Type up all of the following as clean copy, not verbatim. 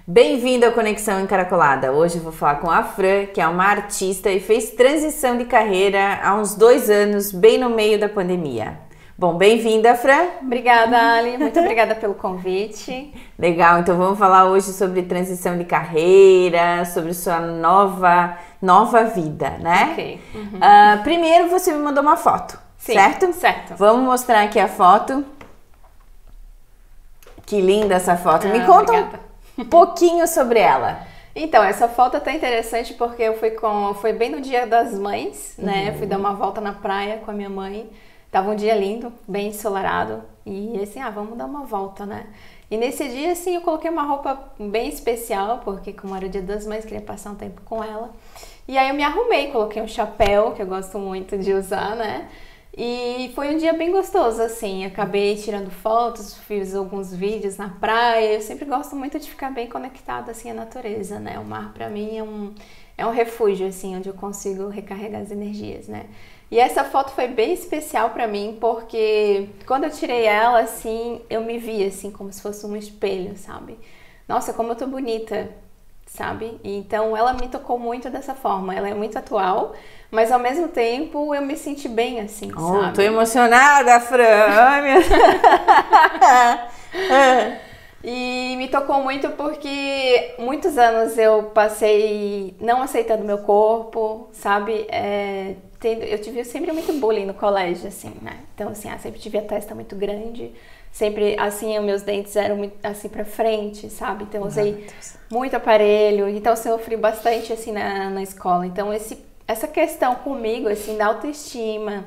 Bem-vindo à Conexão Encaracolada. Hoje eu vou falar com a Fran, que é uma artista e fez transição de carreira há uns 2 anos, bem no meio da pandemia. Bom, bem-vinda, Fran. Obrigada, Ali. Muito obrigada pelo convite. Legal, então vamos falar hoje sobre transição de carreira, sobre sua nova vida, né? Ok. Primeiro você me mandou uma foto, Sim, certo? certo. Vamos mostrar aqui a foto. Que linda essa foto. Me conta um pouquinho sobre ela. Então, essa foto tá interessante porque eu foi bem no Dia das Mães, né? Fui dar uma volta na praia com a minha mãe. Tava um dia lindo, bem ensolarado. E assim, vamos dar uma volta, né? E nesse dia, assim, eu coloquei uma roupa bem especial, porque como era o Dia das Mães, queria passar um tempo com ela. E aí eu me arrumei, coloquei um chapéu, que eu gosto muito de usar, né? E foi um dia bem gostoso, assim, acabei tirando fotos, fiz alguns vídeos na praia. Eu sempre gosto muito de ficar bem conectada, assim, à natureza, né? O mar, pra mim, é um refúgio, assim, onde eu consigo recarregar as energias, né? E essa foto foi bem especial pra mim, porque quando eu tirei ela, assim, eu me vi, assim, como se fosse um espelho, sabe? Nossa, como eu tô bonita, sabe? Então, ela me tocou muito dessa forma. Ela é muito atual, mas ao mesmo tempo eu me senti bem, assim, sabe? Tô emocionada, Fran. Ai, meu... E me tocou muito porque muitos anos eu passei não aceitando meu corpo, sabe? Eu tive sempre muito bullying no colégio, assim, né? Então, assim, sempre tive a testa muito grande, sempre, assim, os meus dentes eram muito, assim, pra frente, sabe? Então, eu usei muito aparelho, então, eu sofri bastante, assim, na escola. Então, essa questão comigo, assim, da autoestima,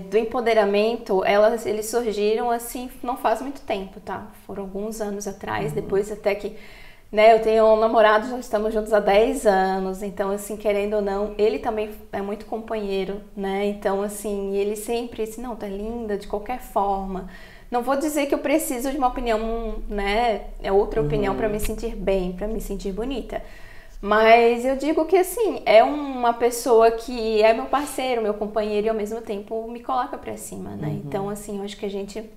do empoderamento, eles surgiram, assim, não faz muito tempo, tá? Foram alguns anos atrás, depois até que... Né, eu tenho um namorado, já estamos juntos há 10 anos, então, assim, querendo ou não, ele também é muito companheiro, né, então, assim, ele sempre disse, não, tá linda de qualquer forma, não vou dizer que eu preciso de uma opinião, né, outra opinião para me sentir bem, para me sentir bonita, mas eu digo que, assim, é uma pessoa que é meu parceiro, meu companheiro e ao mesmo tempo me coloca pra cima, né, então, assim, eu acho que a gente,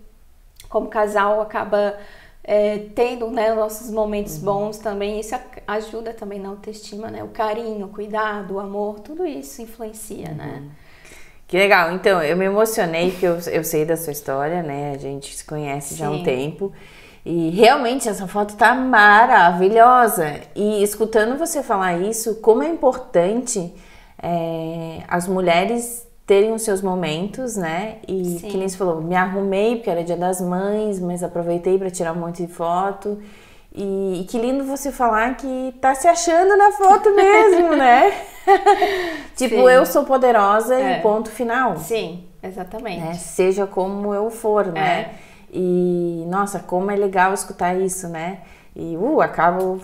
como casal, acaba... tendo, né, nossos momentos bons também, isso ajuda também na autoestima, né, o carinho, o cuidado, o amor, tudo isso influencia, né. Que legal, então eu me emocionei porque eu sei da sua história, né, a gente se conhece já há um tempo e realmente essa foto tá maravilhosa e escutando você falar isso, como é importante as mulheres terem os seus momentos, né? E que nem você falou, me arrumei porque era Dia das Mães, mas aproveitei para tirar um monte de foto. E que lindo você falar que tá se achando na foto mesmo, né? Tipo, eu sou poderosa e ponto final. Sim, exatamente. Né? Seja como eu for, né? E, nossa, como é legal escutar isso, né? E, acabo...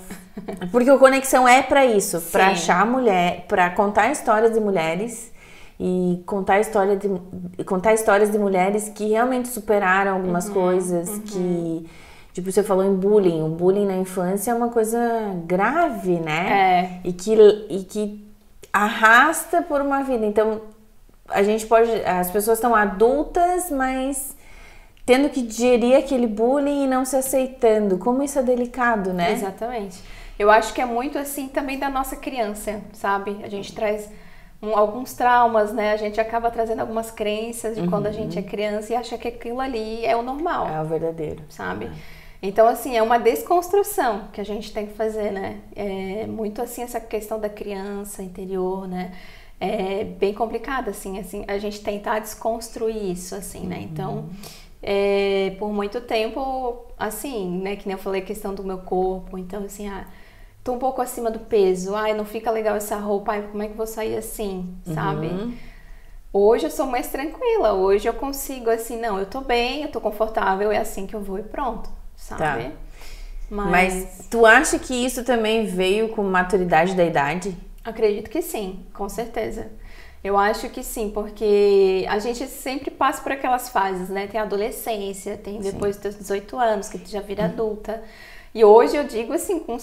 Porque o Conexão é para isso, para achar mulher, para contar histórias de mulheres... E contar histórias de mulheres que realmente superaram algumas coisas, que, tipo, você falou em bullying. O bullying na infância é uma coisa grave, né? E que arrasta por uma vida. Então, as pessoas estão adultas, mas tendo que digerir aquele bullying e não se aceitando. Como isso é delicado, né? Exatamente. Eu acho que é muito assim também da nossa criança, sabe? A gente traz... alguns traumas, né? A gente acaba trazendo algumas crenças de quando a gente é criança e acha que aquilo ali é o normal. É o verdadeiro. Sabe? Então, assim, é uma desconstrução que a gente tem que fazer, né? É muito, assim, essa questão da criança interior, né? É bem complicada, assim, a gente tentar desconstruir isso, assim, né? Então, por muito tempo, assim, né? Que nem eu falei, a questão do meu corpo. Então, assim, tô um pouco acima do peso, não fica legal essa roupa, como é que eu vou sair assim, sabe? Hoje eu sou mais tranquila, hoje eu consigo assim, não, eu tô bem, eu tô confortável, é assim que eu vou e pronto, sabe? Tá. Mas tu acha que isso também veio com maturidade da idade? Acredito que sim, com certeza. Eu acho que sim, porque a gente sempre passa por aquelas fases, né? Tem a adolescência, tem depois dos 18 anos, que tu já vira adulta. E hoje eu digo assim, com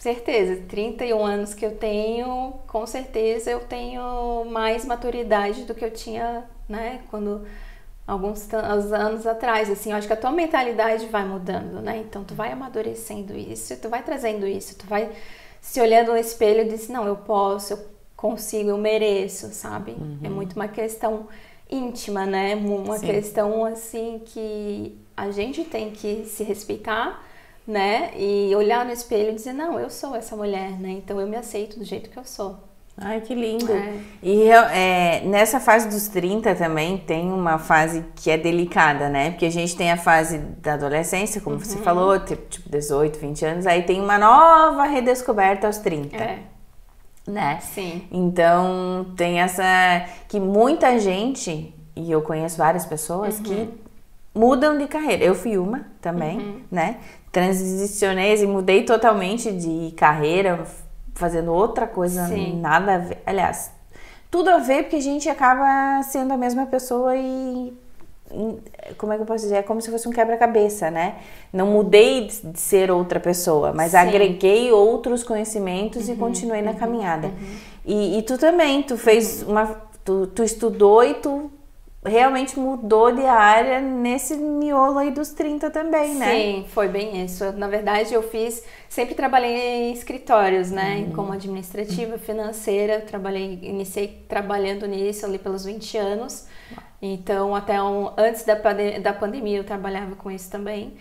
certeza, 31 anos que eu tenho, com certeza eu tenho mais maturidade do que eu tinha, né, quando alguns anos atrás, assim, eu acho que a tua mentalidade vai mudando, né? Então, tu vai amadurecendo isso, tu vai trazendo isso, tu vai se olhando no espelho e diz, não, eu posso, eu consigo, eu mereço, sabe? É muito uma questão íntima, né? Uma questão, assim, que a gente tem que se respeitar, né? E olhar no espelho e dizer, não, eu sou essa mulher, né? Então, eu me aceito do jeito que eu sou. Ai, que lindo. E nessa fase dos 30 também tem uma fase que é delicada, né? Porque a gente tem a fase da adolescência, como você falou, tipo 18, 20 anos, aí tem uma nova redescoberta aos 30. Né? Sim. Então, tem essa... que muita gente, e eu conheço várias pessoas, que mudam de carreira. Eu fui uma também, né? Transicionei e mudei totalmente de carreira, fazendo outra coisa, nada a ver. Aliás, tudo a ver, porque a gente acaba sendo a mesma pessoa e... como é que eu posso dizer? É como se fosse um quebra-cabeça, né? Não mudei de ser outra pessoa, mas agreguei outros conhecimentos e continuei na caminhada. E tu também, tu fez tu estudou e tu realmente mudou de área nesse miolo aí dos 30 também, né? Sim, foi bem isso. Na verdade, sempre trabalhei em escritórios, né? Como administrativa, financeira, iniciei trabalhando nisso ali pelos 20 anos. Então, antes da pandemia, eu trabalhava com isso também.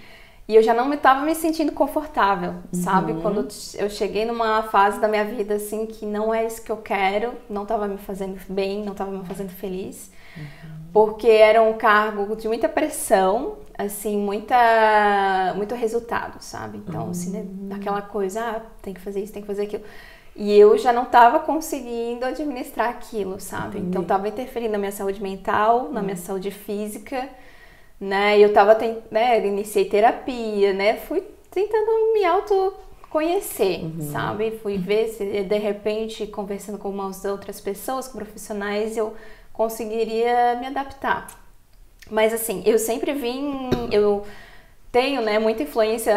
E eu já não estava me sentindo confortável, sabe? Quando eu cheguei numa fase da minha vida, assim, que não é isso que eu quero, não estava me fazendo bem, não estava me fazendo feliz. Porque era um cargo de muita pressão, assim, muito resultado, sabe? Então, assim, aquela coisa, tem que fazer isso, tem que fazer aquilo. E eu já não estava conseguindo administrar aquilo, sabe? Então, estava interferindo na minha saúde mental, na minha saúde física, né? E eu iniciei terapia, né? Fui tentando me autoconhecer, sabe? Fui ver se, de repente, conversando com umas outras pessoas, com profissionais, eu conseguiria me adaptar. Mas, assim, eu tenho, né, muita influência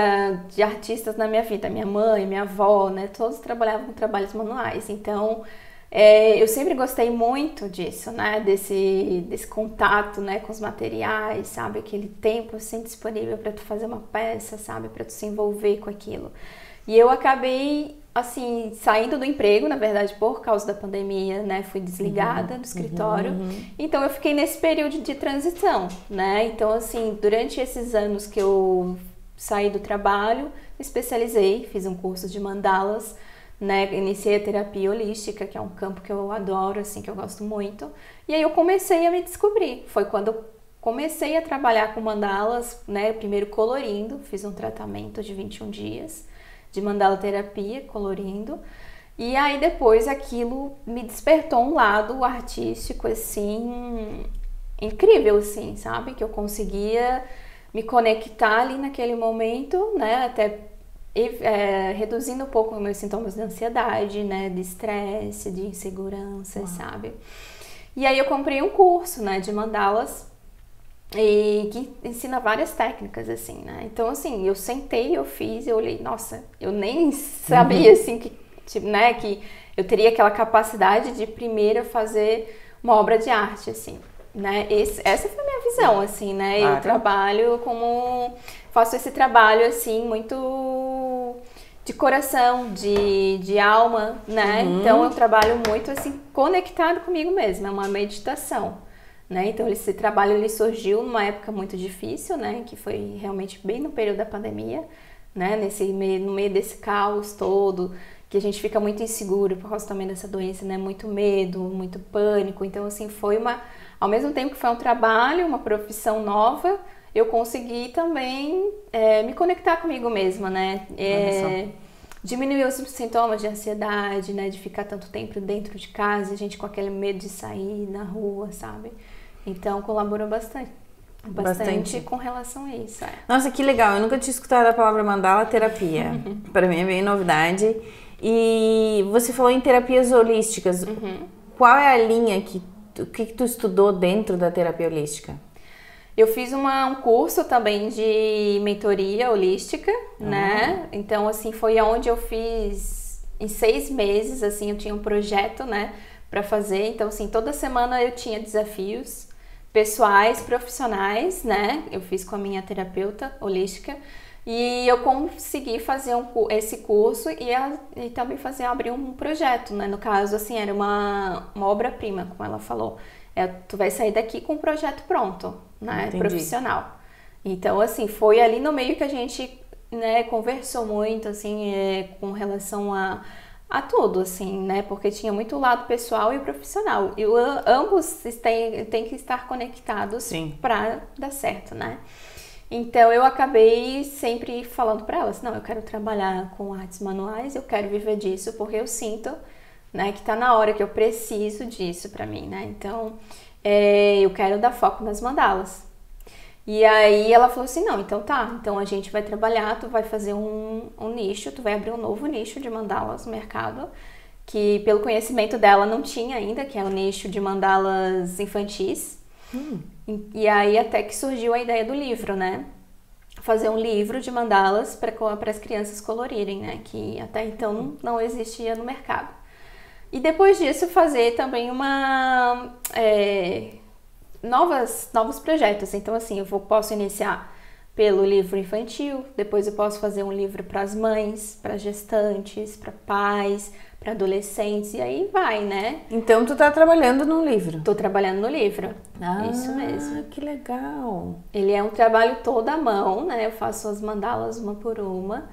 de artistas na minha vida. Minha mãe, minha avó, né, todos trabalhavam com trabalhos manuais. Então, eu sempre gostei muito disso, né, desse contato, né, com os materiais, sabe? Aquele tempo, assim, disponível para tu fazer uma peça, sabe? Para tu se envolver com aquilo. E eu acabei, assim, saindo do emprego, na verdade, por causa da pandemia, né? Fui desligada do escritório. Então, eu fiquei nesse período de transição, né? Então, assim, durante esses anos que eu saí do trabalho, me especializei, fiz um curso de mandalas, né? Iniciei a terapia holística, que é um campo que eu adoro, assim, que eu gosto muito. E aí eu comecei a me descobrir. Foi quando eu comecei a trabalhar com mandalas, né? Primeiro colorindo, fiz um tratamento de 21 dias. De mandala terapia, colorindo. E aí depois aquilo me despertou um lado artístico, assim, incrível, assim, sabe? Que eu conseguia me conectar ali naquele momento, né? Até reduzindo um pouco os meus sintomas de ansiedade, né? De estresse, de insegurança, sabe? E aí eu comprei um curso, né? De mandalas. E que ensina várias técnicas, assim, né? Então, assim, eu sentei, eu fiz, eu olhei, nossa, eu nem sabia, assim, que, tipo, né, que eu teria aquela capacidade de primeiro fazer uma obra de arte, assim, né? Essa foi a minha visão, assim, né? Eu trabalho faço esse trabalho, assim, muito de coração, de alma, né? Então, eu trabalho muito, assim, conectado comigo mesma, é uma meditação. Né? Então, esse trabalho ele surgiu numa época muito difícil, né? Que foi realmente bem no período da pandemia, né? No meio desse caos todo, que a gente fica muito inseguro por causa também dessa doença, né? Muito medo, muito pânico. Então, assim, ao mesmo tempo que foi um trabalho, uma profissão nova, eu consegui também me conectar comigo mesma, né? Diminuir os sintomas de ansiedade, né? De ficar tanto tempo dentro de casa, a gente com aquele medo de sair na rua, sabe? Então, colaborou bastante com relação a isso. Nossa, que legal. Eu nunca tinha escutado a palavra mandala terapia. Para mim é bem novidade. E você falou em terapias holísticas. Qual é a linha o que tu estudou dentro da terapia holística? Eu fiz um curso também de mentoria holística, né? Então, assim, foi onde eu fiz em 6 meses, assim, eu tinha um projeto, né, para fazer. Então, assim, toda semana eu tinha desafios pessoais, profissionais, né? Eu fiz com a minha terapeuta holística e eu consegui fazer esse curso e também abrir um projeto, né? No caso, assim, era uma obra-prima, como ela falou. Tu vai sair daqui com um projeto pronto, né? Entendi. Profissional. Então, assim, foi ali no meio que a gente, né, conversou muito, assim, com relação a tudo, assim, né? Porque tinha muito o lado pessoal e o profissional. E ambos têm que estar conectados para dar certo, né? Então, eu acabei sempre falando para elas, não, eu quero trabalhar com artes manuais, eu quero viver disso, porque eu sinto, né, que tá na hora que eu preciso disso para mim, né? Então, eu quero dar foco nas mandalas. E aí ela falou assim, não, então tá, então a gente vai trabalhar, tu vai fazer um nicho, tu vai abrir um novo nicho de mandalas no mercado, que pelo conhecimento dela não tinha ainda, que é o nicho de mandalas infantis. E aí até que surgiu a ideia do livro, né? Fazer um livro de mandalas para as crianças colorirem, né? Que até então não existia no mercado. E depois disso fazer também novos projetos. Então, assim, eu posso iniciar pelo livro infantil, depois eu posso fazer um livro para as mães, para gestantes, para pais, para adolescentes, e aí vai, né? Então, tu tá trabalhando no livro? Tô trabalhando no livro. Isso mesmo. Que legal! Ele é um trabalho todo à mão, né? Eu faço as mandalas uma por uma.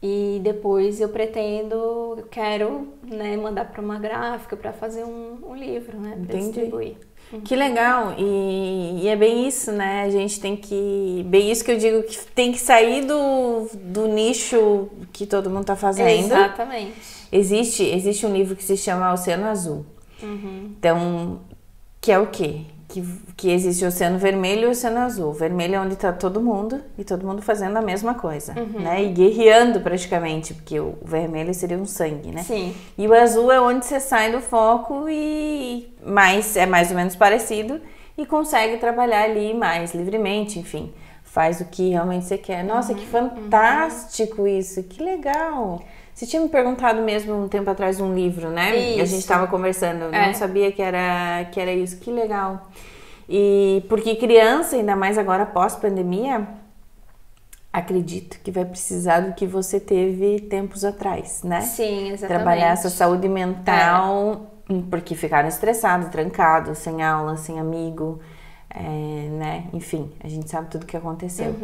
E depois eu quero, né, mandar para uma gráfica para fazer um livro, né? Para distribuir. Que legal, e é bem isso, né? A gente tem que... Bem isso que eu digo, que tem que sair do nicho que todo mundo tá fazendo. Exatamente. Existe um livro que se chama Oceano Azul. Então, que é o quê? Que existe o Oceano Vermelho e o Oceano Azul. O vermelho é onde tá todo mundo, e todo mundo fazendo a mesma coisa, né? E guerreando praticamente, porque o vermelho seria um sangue, né? Sim. E o azul é onde você sai do foco é mais ou menos parecido e consegue trabalhar ali mais livremente, enfim. Faz o que realmente você quer. Nossa, que fantástico isso, que legal! Você tinha me perguntado mesmo um tempo atrás um livro, né? Isso. A gente estava conversando, não sabia que era isso, que legal. E porque criança, ainda mais agora pós-pandemia, acredito que vai precisar do que você teve tempos atrás, né? Sim, exatamente. Trabalhar essa saúde mental, porque ficaram estressados, trancados, sem aula, sem amigo, né? Enfim, a gente sabe tudo o que aconteceu.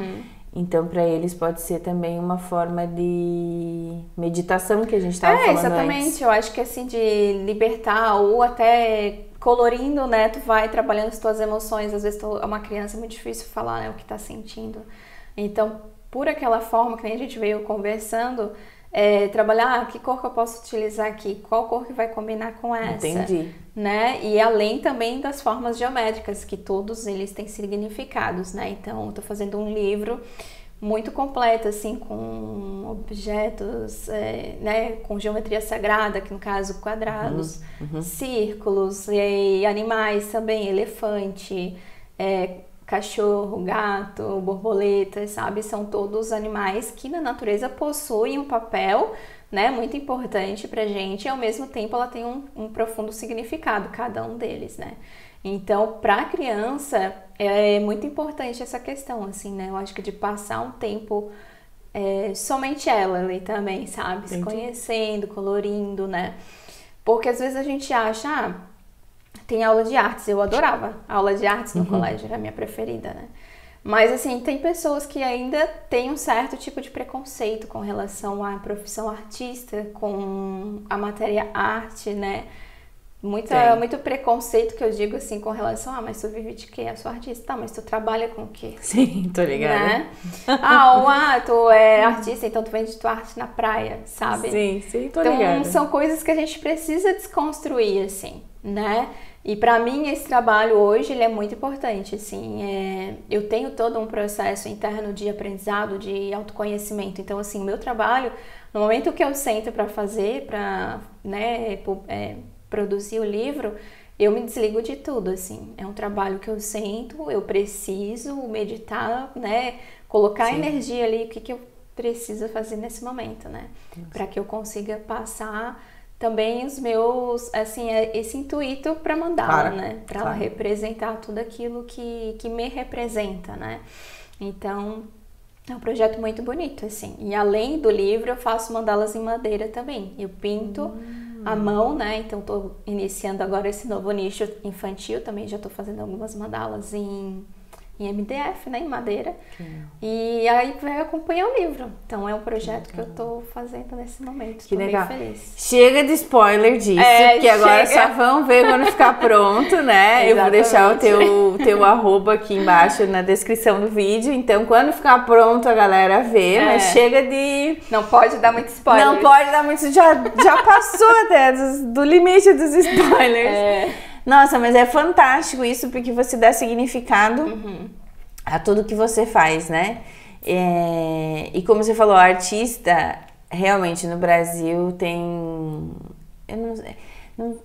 Então, para eles pode ser também uma forma de meditação que a gente estava falando exatamente. antes. Eu acho que assim, de libertar ou até colorindo, né? Tu vai trabalhando as tuas emoções. Às vezes é uma criança, é muito difícil falar, né, o que tá sentindo. Então, por aquela forma que nem a gente veio conversando, trabalhar, que cor que eu posso utilizar aqui? Qual cor que vai combinar com essa? Entendi. Né? E além também das formas geométricas, que todos eles têm significados, né? Então, eu tô fazendo um livro muito completo, assim, com objetos, né? Com geometria sagrada, que no caso quadrados, círculos, e animais também, elefante, cachorro, gato, borboletas, sabe? São todos animais que na natureza possuem um papel, né, muito importante pra gente, e ao mesmo tempo ela tem um profundo significado, cada um deles, né? Então, pra criança, é muito importante essa questão, assim, né? Eu acho que de passar um tempo somente ela ali também, sabe? Se conhecendo, colorindo, né? Porque às vezes a gente acha, tem aula de artes, eu adorava a aula de artes no colégio, era a minha preferida, né? Mas, assim, tem pessoas que ainda têm um certo tipo de preconceito com relação à profissão artista, com a matéria arte, né? Muito preconceito que eu digo, assim, com relação mas tu vive de quê? Eu sou artista. Tá, mas tu trabalha com o quê? Sim, tô ligada. Né? Tu é artista, então tu vende tua arte na praia, sabe? Sim, tô ligada. Então, são coisas que a gente precisa desconstruir, assim, né? E pra mim, esse trabalho hoje, ele é muito importante, assim, eu tenho todo um processo interno de aprendizado, de autoconhecimento. Então, assim, o meu trabalho, no momento que eu sento pra fazer, pra, né, produzir o livro, eu me desligo de tudo, assim. É um trabalho que eu sento, eu preciso meditar, né, colocar energia ali, o que eu preciso fazer nesse momento, né? Pra que eu consiga passar também os meus, assim, esse intuito para mandala, né? Para ela representar tudo aquilo que me representa, né? Então, é um projeto muito bonito, assim. E além do livro, eu faço mandalas em madeira também. Eu pinto à mão, né? Então, tô iniciando agora esse novo nicho infantil. Também já tô fazendo algumas mandalas em MDF, né, em madeira. E aí vai acompanhar o livro. Então é um projeto que eu tô fazendo nesse momento. Que legal. Bem feliz. Chega de spoiler disso, porque agora só vão ver quando ficar pronto, né? Eu vou deixar o teu arroba aqui embaixo na descrição do vídeo. Então quando ficar pronto a galera vê, mas chega de... Não pode dar muito spoiler. Não pode dar muito... Já passou até do limite dos spoilers. Nossa, mas é fantástico isso, porque você dá significado a tudo que você faz, né? E como você falou, artista, realmente no Brasil tem... Eu não,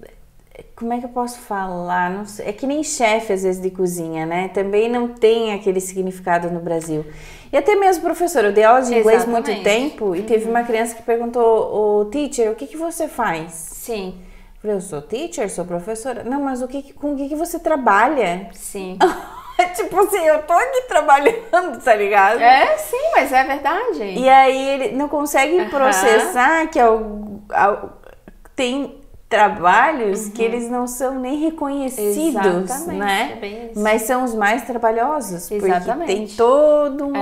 como é que eu posso falar? Não sei, é que nem chefe, às vezes, de cozinha, né? Também não tem aquele significado no Brasil. E até mesmo, professora, eu dei aula de inglês muito tempo e teve uma criança que perguntou, teacher, o que você faz? Sim. Eu sou teacher, sou professora. Não, mas com o que você trabalha? Sim. Tipo assim, eu tô aqui trabalhando, tá ligado? Sim, mas é verdade. E aí ele não consegue processar que tem trabalhos que eles não são nem reconhecidos, né? É bem isso. Mas são os mais trabalhosos. Exatamente. Porque tem todo um...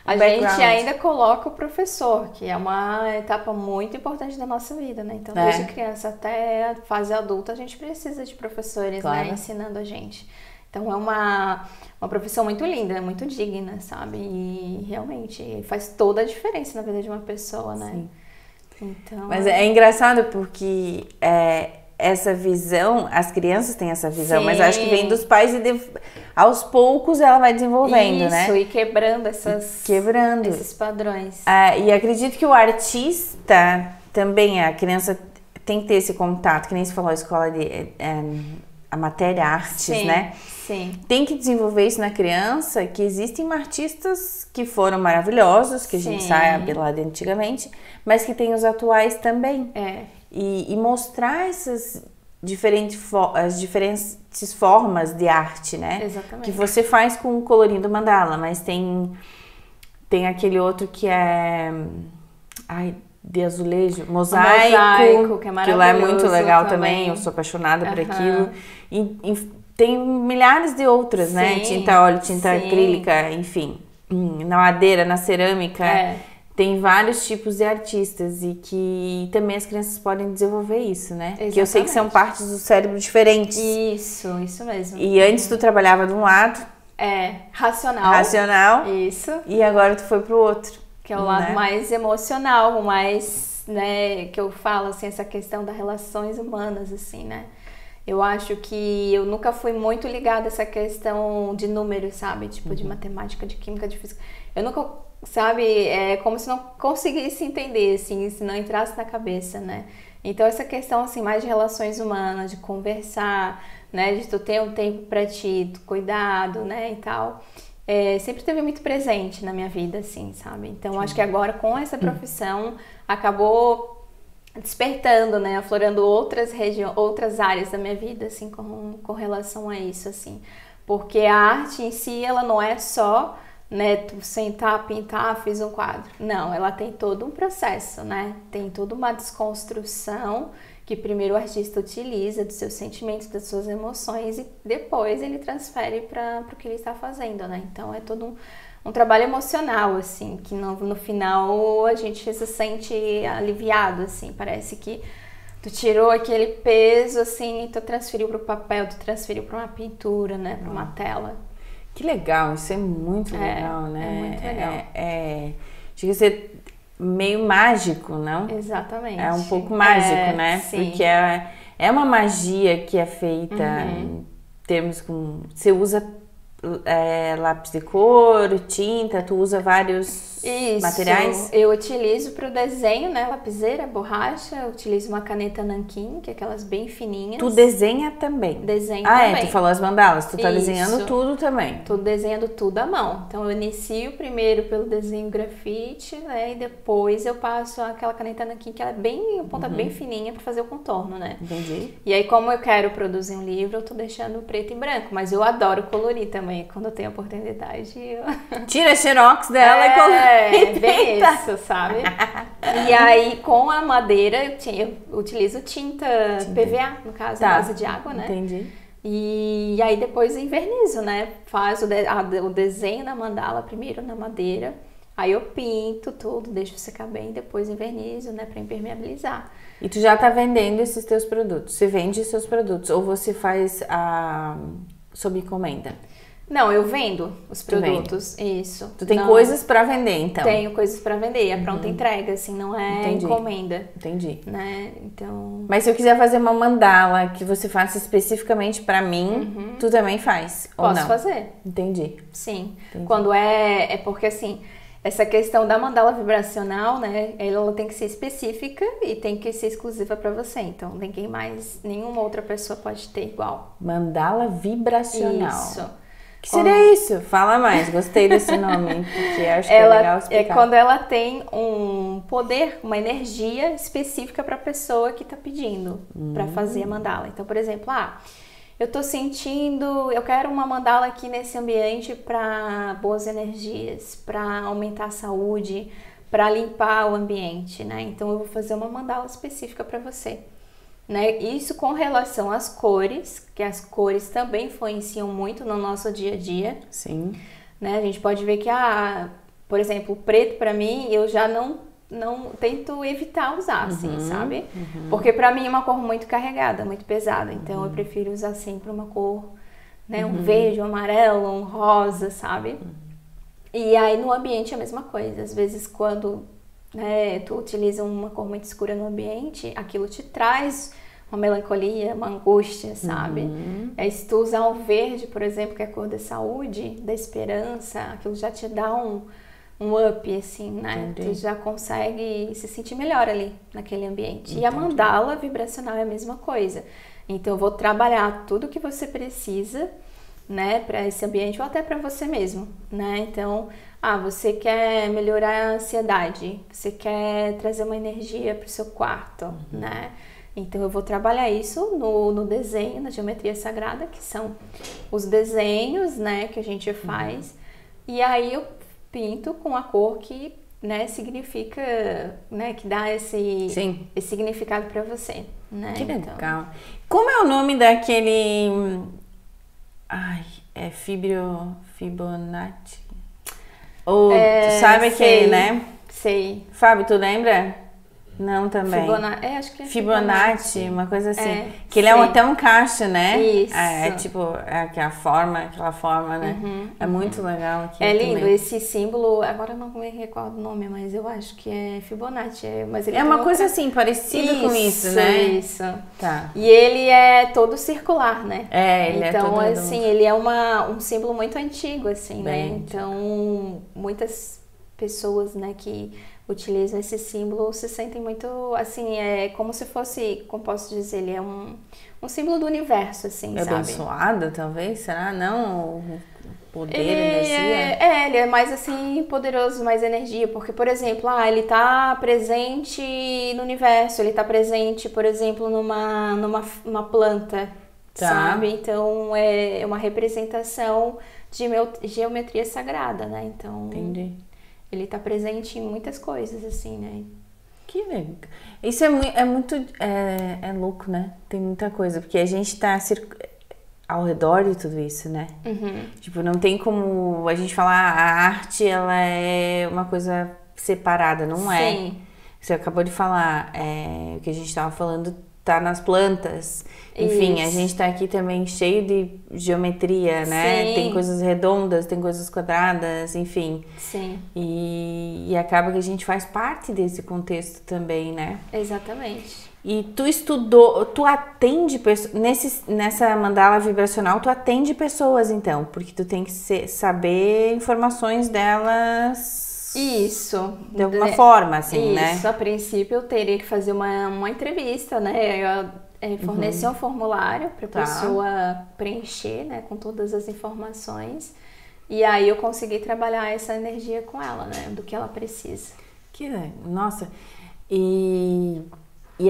A gente ainda coloca o professor, que é uma etapa muito importante da nossa vida, né? Então, desde criança até a fase adulta, a gente precisa de professores, né? Ensinando a gente. Então, é uma profissão muito linda, muito digna, sabe? E realmente faz toda a diferença na vida de uma pessoa, né? Sim. Então, mas é engraçado porque essa visão, as crianças têm essa visão, mas acho que vem dos pais e aos poucos ela vai desenvolvendo, né? Isso, e quebrando esses padrões. E acredito que o artista também, a criança tem que ter esse contato, que nem você falou, a escola de a matéria artes, né? Sim. Tem que desenvolver isso na criança, que existem artistas que foram maravilhosos, que a gente sabe lá de antigamente, mas que tem os atuais também. E mostrar essas as diferentes formas de arte, né? Exatamente. Que você faz com o colorindo mandala, mas tem aquele outro que é de azulejo, mosaico, que é maravilhoso. Que lá é muito legal também. Eu sou apaixonada por aquilo. E tem milhares de outras, né? Tinta óleo, tinta acrílica, enfim. Na madeira, na cerâmica. Tem vários tipos de artistas e que também as crianças podem desenvolver isso, né? Exatamente. Que eu sei que são partes do cérebro diferentes. Isso mesmo. E antes tu trabalhava de um lado. Racional. Isso. E agora tu foi pro outro. Que é o lado mais emocional, mais, né, que eu falo, assim, essa questão das relações humanas, assim, né? Eu acho que eu nunca fui muito ligada a essa questão de números, sabe? Tipo, de matemática, de química, de física. Eu nunca, sabe, é como se não conseguisse entender, assim, se não entrasse na cabeça, né? Então, essa questão, assim, mais de relações humanas, de conversar, né? De tu ter um tempo pra ti, cuidado, né, e tal. Sempre esteve muito presente na minha vida, assim, sabe? Então, acho que agora, com essa profissão, acabou despertando, né, aflorando outras áreas da minha vida, assim, com relação a isso, assim. Porque a arte em si, ela não é só, né, tu sentar, pintar, fiz um quadro. Não, ela tem todo um processo, né? Tem toda uma desconstrução que primeiro o artista utiliza dos seus sentimentos, das suas emoções e depois ele transfere para o que ele está fazendo, né? Então é todo um trabalho emocional, assim, que no final a gente se sente aliviado, assim, parece que tu tirou aquele peso, assim, e tu transferiu para o papel, tu transferiu para uma pintura, né, para uma tela. Que legal, isso é muito legal, né? É muito legal. Chega a ser meio mágico, não? Exatamente. É um pouco mágico, né? Sim. Porque é uma magia que é feita em termos com... Você usa lápis de cor, tinta, tu usa vários materiais? Eu utilizo para o desenho, né? Lapiseira, borracha, eu utilizo uma caneta nanquim, que é aquelas bem fininhas. Tu desenha também? Desenho também. Tu falou as mandalas, tu tá desenhando tudo também. Tô desenhando tudo à mão. Então eu inicio primeiro pelo desenho grafite, né? E depois eu passo aquela caneta nanquim, que ela é bem, ponta bem fininha para fazer o contorno, né? Entendi. E aí, como eu quero produzir um livro, eu tô deixando preto e branco, mas eu adoro colorir também, quando eu tenho oportunidade. Tira a xerox dela e colore. Bem isso, sabe? E aí, com a madeira, eu utilizo tinta PVA, no caso, a base de água, né? Entendi. E aí, depois eu invernizo, né? Faz o desenho da mandala primeiro na madeira, aí eu pinto tudo, deixo secar bem, depois invernizo, né? Pra impermeabilizar. E tu já tá vendendo esses teus produtos? Você vende seus produtos ou você faz sob encomenda? Não, eu vendo os produtos, isso. Tu tem coisas pra vender, então? Tenho coisas pra vender, é pronta entrega, assim, não é encomenda. Entendi. Né? Então... Mas se eu quiser fazer uma mandala que você faça especificamente pra mim, tu também faz, ou não? Posso fazer. Entendi. Sim. Quando é porque, assim, essa questão da mandala vibracional, né, ela tem que ser específica e tem que ser exclusiva pra você. Então, ninguém mais, nenhuma outra pessoa pode ter igual. Mandala vibracional. Isso. O que seria isso? Fala mais, gostei desse nome, porque acho que é legal explicar. É quando ela tem um poder, uma energia específica para a pessoa que está pedindo para fazer a mandala. Então, por exemplo, eu tô sentindo, eu quero uma mandala aqui nesse ambiente para boas energias, para aumentar a saúde, para limpar o ambiente, né? Então, eu vou fazer uma mandala específica para você. Né? Isso com relação às cores, que as cores também influenciam muito no nosso dia a dia. Sim. Né? A gente pode ver que, por exemplo, o preto para mim, eu já não tento evitar usar, assim, sabe? Porque para mim é uma cor muito carregada, muito pesada. Então eu prefiro usar sempre uma cor, né? Um verde, um amarelo, um rosa, sabe? E aí no ambiente é a mesma coisa. Às vezes quando tu utiliza uma cor muito escura no ambiente, aquilo te traz uma melancolia, uma angústia, sabe? Aí se tu usar um verde, por exemplo, que é a cor da saúde, da esperança, aquilo já te dá um up, assim, né? Entendi. Tu já consegue se sentir melhor ali, naquele ambiente. Entendi. E a mandala vibracional é a mesma coisa. Então eu vou trabalhar tudo que você precisa, né, para esse ambiente ou até para você mesmo, né? Então, você quer melhorar a ansiedade, você quer trazer uma energia para o seu quarto, né? Então eu vou trabalhar isso no desenho, na geometria sagrada, que são os desenhos, né, que a gente faz. E aí eu pinto com a cor que, né, significa, né, que dá esse significado para você, né? Que legal. Então, como é o nome daquele... é Fibonacci? Ou, sabe aquele, né? Sei. Fábio, tu lembra? Não, também. Acho que é Fibonacci, uma coisa assim. Que ele é até um caixa, né? Isso. É tipo, aquela forma, né? É muito legal aqui. É lindo também. Esse símbolo, agora eu não me recordo o nome, mas eu acho que é Fibonacci. Mas ele uma coisa assim, parecida com isso, né? Isso. Tá. E ele é todo circular, né? Ele então, é todo assim, ele é um símbolo muito antigo, assim, né? Então, muitas pessoas, né, que utilizam esse símbolo se sentem muito, assim, é como se fosse, como posso dizer, ele é um símbolo do universo, assim, sabe? Abençoado, talvez? Será? Não? Poder, energia? Ele é mais, assim, poderoso, mais energia, porque, por exemplo, ele tá presente no universo, ele tá presente, por exemplo, numa planta, sabe? Então, é uma representação de geometria sagrada, né? Então... Entendi. Ele tá presente em muitas coisas, assim, né? Que legal. Isso é muito louco, né? Tem muita coisa, porque a gente tá ao redor de tudo isso, né? Tipo, não tem como a gente falar a arte, ela é uma coisa separada, não é? Sim. Você acabou de falar, o que a gente tava falando tá nas plantas. Enfim, Isso. a gente tá aqui também cheio de geometria, né? Sim. Tem coisas redondas, tem coisas quadradas, enfim. Sim. E acaba que a gente faz parte desse contexto também, né? Exatamente. E tu atende nessa mandala vibracional, tu atende pessoas então, porque tu tem que saber informações delas. Isso. De alguma forma, assim, né? Isso, a princípio eu teria que fazer uma entrevista, né? Eu fornecer um formulário para a pessoa preencher, né? Com todas as informações. E aí eu consegui trabalhar essa energia com ela, né? Do que ela precisa. Nossa, e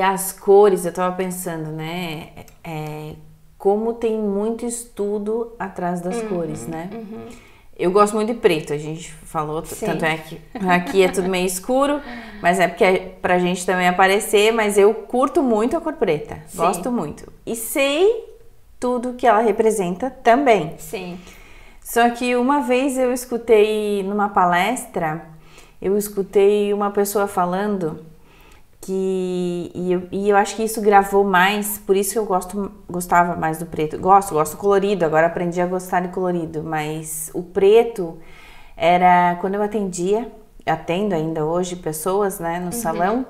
as cores, eu tava pensando, né? Como tem muito estudo atrás das cores, né? Eu gosto muito de preto, a gente falou, tanto é que aqui é tudo meio escuro, mas é porque é pra gente também aparecer, mas eu curto muito a cor preta, gosto muito. E sei tudo que ela representa também. Sim. Só que uma vez eu escutei numa palestra, uma pessoa falando e eu acho que isso gravou mais, por isso que eu gostava mais do preto. Gosto colorido, agora aprendi a gostar de colorido, mas o preto era quando eu atendo ainda hoje pessoas, né, no salão.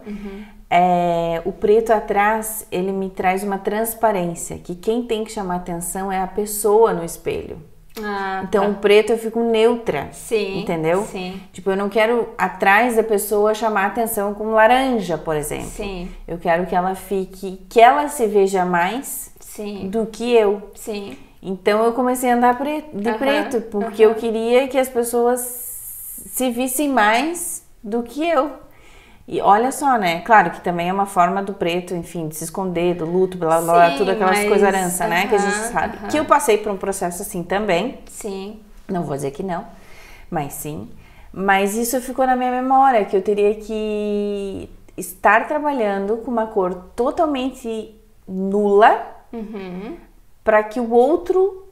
O preto atrás, ele me traz uma transparência, que quem tem que chamar atenção é a pessoa no espelho. Então, o preto eu fico neutra, entendeu? Sim. Tipo, eu não quero atrás da pessoa chamar atenção com laranja, por exemplo. Sim. Eu quero que ela se veja mais do que eu. Sim. Então, eu comecei a andar de preto, porque eu queria que as pessoas se vissem mais do que eu. E olha só, né? Claro que também é uma forma do preto, enfim, de se esconder, do luto, blá, blá, tudo aquelas coisas arança, né? Que a gente sabe. Que eu passei por um processo assim também. Sim. Não vou dizer que não, mas sim. Mas isso ficou na minha memória, que eu teria que estar trabalhando com uma cor totalmente nula para que o outro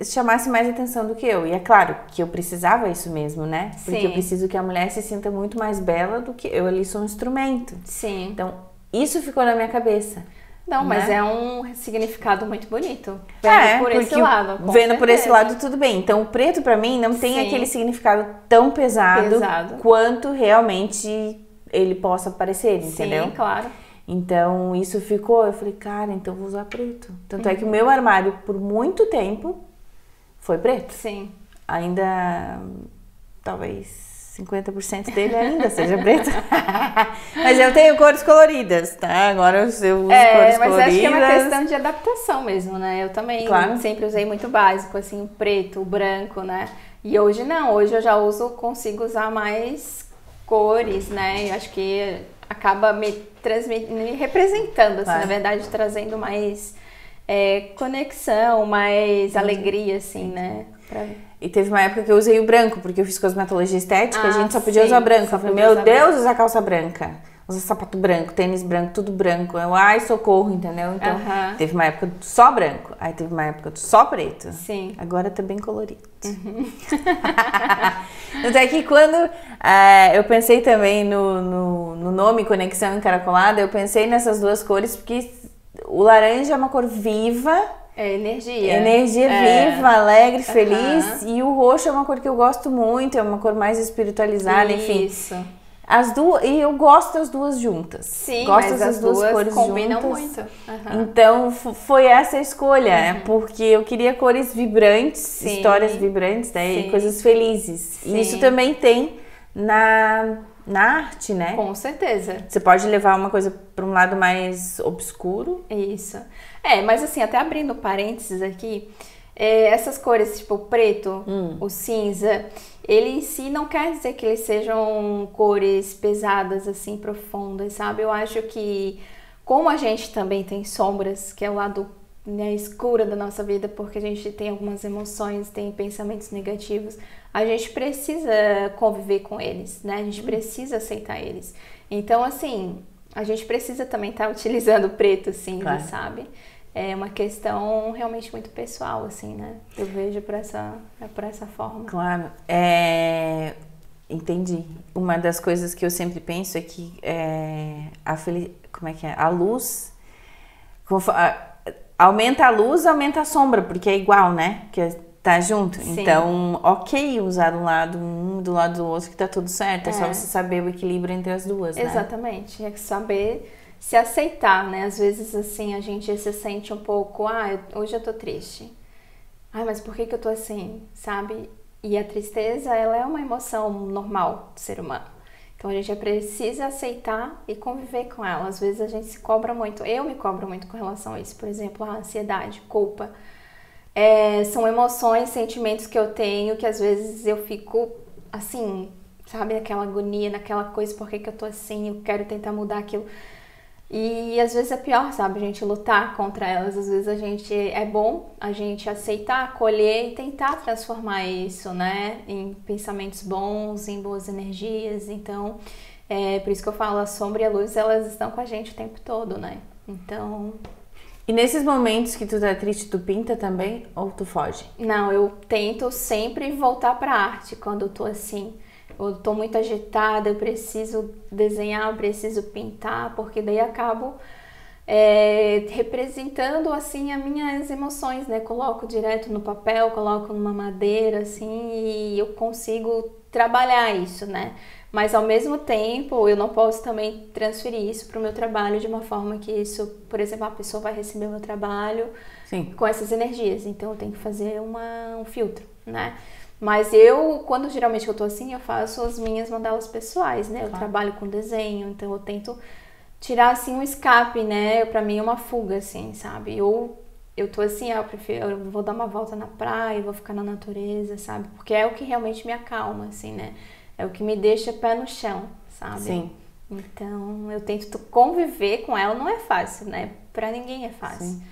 chamasse mais atenção do que eu. E é claro que eu precisava isso mesmo, né? Porque eu preciso que a mulher se sinta muito mais bela do que eu ali sou um instrumento. Sim. Então, isso ficou na minha cabeça. Não, mas é um significado muito bonito. Vendo por esse lado. Vendo por esse lado, tudo bem. Então, o preto pra mim não tem aquele significado tão pesado quanto realmente ele possa parecer, entendeu? Sim, claro. Então, isso ficou, eu falei, cara, então eu vou usar preto. Tanto é que o meu armário, por muito tempo, foi preto. Sim. Ainda, talvez 50% dele ainda seja preto. Mas eu tenho cores coloridas, tá? Agora eu uso cores coloridas. Mas acho que é uma questão de adaptação mesmo, né? Eu também sempre usei muito básico, assim, o preto, o branco, né? E hoje não, hoje eu já consigo usar mais cores, né? E acho que acaba me representando, assim, na verdade, trazendo mais conexão, mais alegria, assim, né? E teve uma época que eu usei o branco, porque eu fiz cosmetologia estética, a gente só podia usar branco. Eu falei, meu Deus, usar calça branca, usar sapato branco, tênis branco, tudo branco. Eu, ai, socorro, entendeu? Então, teve uma época só branco, aí teve uma época só preto. Sim. Agora tá bem colorido. Até que quando eu pensei também no nome Conexão Encaracolada, eu pensei nessas duas cores, porque o laranja é uma cor viva. É energia. Energia viva, alegre, feliz. E o roxo é uma cor que eu gosto muito, é uma cor mais espiritualizada, enfim. Isso. As duas, e eu gosto das duas juntas. Sim, gosto mas das duas cores combinam juntas. muito. Então foi essa a escolha, porque eu queria cores vibrantes, histórias vibrantes, né? E coisas felizes. E isso também tem na arte, né? Com certeza. Você pode levar uma coisa para um lado mais obscuro. Isso. Mas assim, até abrindo parênteses aqui, essas cores, tipo o preto, o cinza, ele em si não quer dizer que eles sejam cores pesadas, assim, profundas, sabe? Eu acho que, como a gente também tem sombras, que é o lado, né, escuro da nossa vida, porque a gente tem algumas emoções, tem pensamentos negativos, a gente precisa conviver com eles, né? A gente precisa aceitar eles. Então, assim, a gente precisa também estar utilizando o preto, cinza, sabe? É uma questão realmente muito pessoal, assim, né? Eu vejo por essa forma. Claro. Entendi. Uma das coisas que eu sempre penso é que como é que é? A luz aumenta a luz, aumenta a sombra, porque é igual, né? Que tá junto. Sim. Então, ok usar um do lado do outro que tá tudo certo. É só você saber o equilíbrio entre as duas, né? Exatamente. É saber se aceitar, né? Às vezes, assim, a gente se sente um pouco, hoje eu tô triste. Mas por que eu tô assim, sabe? E a tristeza, ela é uma emoção normal do ser humano. Então, a gente precisa aceitar e conviver com ela. Às vezes, a gente se cobra muito. Eu me cobro muito com relação a isso. Por exemplo, a ansiedade, culpa. São emoções, sentimentos que eu tenho que, às vezes, eu fico, assim, sabe? Naquela agonia, naquela coisa, por que eu tô assim? Eu quero tentar mudar aquilo. E às vezes é pior, sabe? A gente lutar contra elas. Às vezes é bom a gente aceitar, acolher e tentar transformar isso, né? Em pensamentos bons, em boas energias. Então, por isso que eu falo, a sombra e a luz, elas estão com a gente o tempo todo, né? Então... E nesses momentos que tu tá triste, tu pinta também ou tu foge? Não, eu tento sempre voltar pra arte quando eu tô assim... Eu tô muito agitada, eu preciso desenhar, eu preciso pintar, porque daí acabo representando, assim, as minhas emoções, né? Coloco direto no papel, coloco numa madeira, assim, e eu consigo trabalhar isso, né? Mas, ao mesmo tempo, eu não posso também transferir isso pro meu trabalho de uma forma que isso, por exemplo, a pessoa vai receber o meu trabalho com essas energias. Então, eu tenho que fazer um filtro, né? Mas quando geralmente eu tô assim, eu faço as minhas mandalas pessoais, né? Eu trabalho com desenho, então eu tento tirar, assim, um escape, né? Pra mim é uma fuga, assim, sabe? Ou eu tô assim, eu vou dar uma volta na praia, vou ficar na natureza, sabe? Porque é o que realmente me acalma, assim, né? É o que me deixa pé no chão, sabe? Sim. Então, eu tento conviver com ela, não é fácil, né? Pra ninguém é fácil. Sim.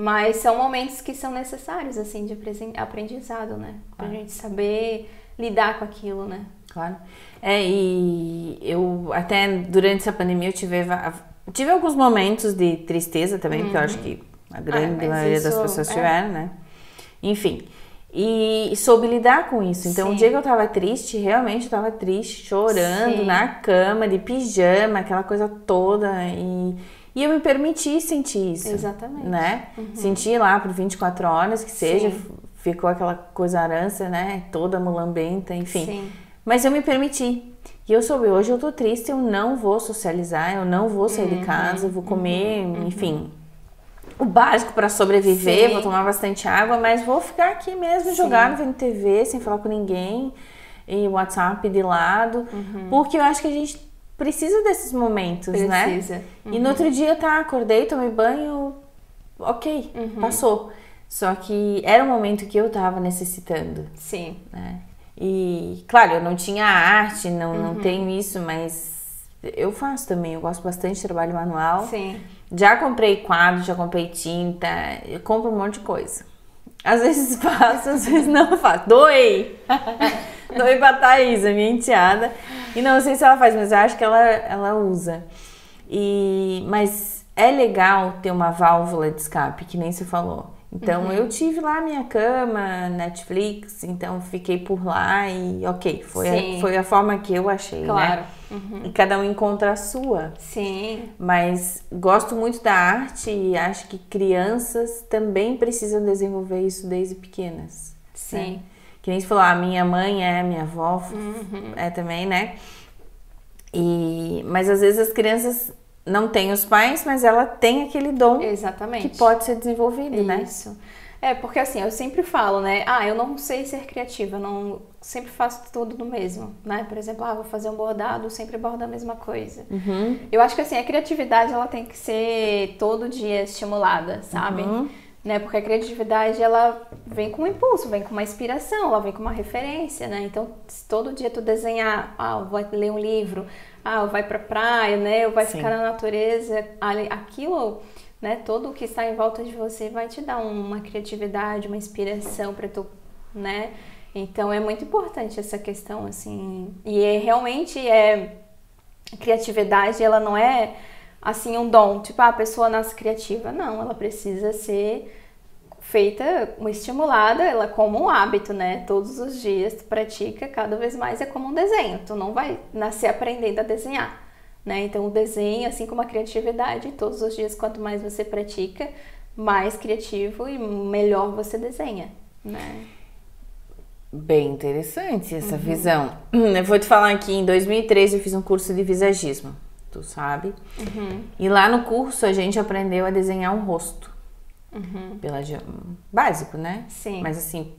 Mas são momentos que são necessários, assim, de aprendizado, né? Pra gente saber lidar com aquilo, né? Claro. E eu, até durante essa pandemia, eu tive alguns momentos de tristeza também, porque eu acho que a grande maioria das pessoas tiveram, né? Enfim. E soube lidar com isso. Então, o dia que eu tava triste, realmente eu tava triste, chorando na cama, de pijama, aquela coisa toda. E eu me permiti sentir isso. Exatamente. Né? Senti lá por 24 horas, que seja, ficou aquela coisa arança, né? Toda mulambenta, enfim. Sim. Mas eu me permiti. E eu soube, hoje eu tô triste, eu não vou socializar, eu não vou sair de casa, eu vou comer, enfim, o básico para sobreviver, vou tomar bastante água, mas vou ficar aqui mesmo, jogado, vendo TV, sem falar com ninguém, e o WhatsApp de lado, porque eu acho que a gente precisa desses momentos, né? E no outro dia, acordei, tomei banho, ok, passou. Só que era um momento que eu tava necessitando. Sim. Né? E, claro, eu não tinha arte, não tenho isso, mas eu faço também. Eu gosto bastante de trabalho manual. Sim. Já comprei quadro, já comprei tinta, eu compro um monte de coisa. Às vezes faço, às vezes não faço. Doei! Doei pra Thaís, a minha enteada. E não sei se ela faz, mas eu acho que ela usa. Mas é legal ter uma válvula de escape, que nem você falou. Então, eu tive lá minha cama, Netflix, então fiquei por lá e ok, foi a forma que eu achei, claro. Né? E cada um encontra a sua. Sim. Mas gosto muito da arte e acho que crianças também precisam desenvolver isso desde pequenas. Sim. Né? Que nem você falou, a minha mãe minha avó é também, né? Mas às vezes as crianças não têm os pais, mas ela tem aquele dom. Exatamente. Que pode ser desenvolvido, né? Isso. Porque assim, eu sempre falo, né? Eu não sei ser criativa, eu não sempre faço tudo do mesmo, né? Por exemplo, vou fazer um bordado, sempre bordo a mesma coisa. Eu acho que assim, a criatividade, ela tem que ser todo dia estimulada, sabe? Né? Porque a criatividade, ela vem com um impulso, vem com uma inspiração, ela vem com uma referência, né? Então, se todo dia tu desenhar, vai ler um livro, vai pra praia, né? Ou vai ficar na natureza, aquilo, né? Tudo o que está em volta de você vai te dar uma criatividade, uma inspiração para tu, né? Então, é muito importante essa questão, assim. E realmente a criatividade, ela não é assim um dom, tipo, a pessoa nasce criativa. Não, ela precisa ser feita, uma estimulada, ela como um hábito, né? Todos os dias tu pratica, cada vez mais é como um desenho. Tu não vai nascer aprendendo a desenhar, né? Então o desenho, assim como a criatividade, todos os dias, quanto mais você pratica, mais criativo e melhor você desenha, né? Bem interessante essa visão. Eu vou te falar que em 2013 eu fiz um curso de visagismo, tu sabe? E lá no curso a gente aprendeu a desenhar um rosto. Básico, né? Sim. Mas assim,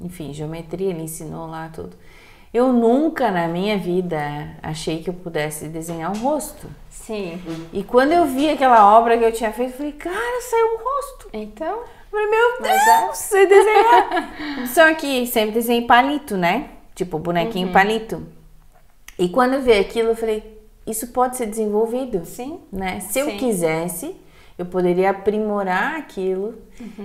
enfim, geometria, ele ensinou lá tudo. Eu nunca na minha vida achei que eu pudesse desenhar um rosto. Sim. E quando eu vi aquela obra que eu tinha feito, eu falei, cara, saiu um rosto. Então... Eu falei, meu Deus, sei desenhar. Só que sempre desenhei palito, né? Tipo, bonequinho palito. E quando eu vi aquilo, eu falei, isso pode ser desenvolvido. Sim. Né? Se eu quisesse, eu poderia aprimorar aquilo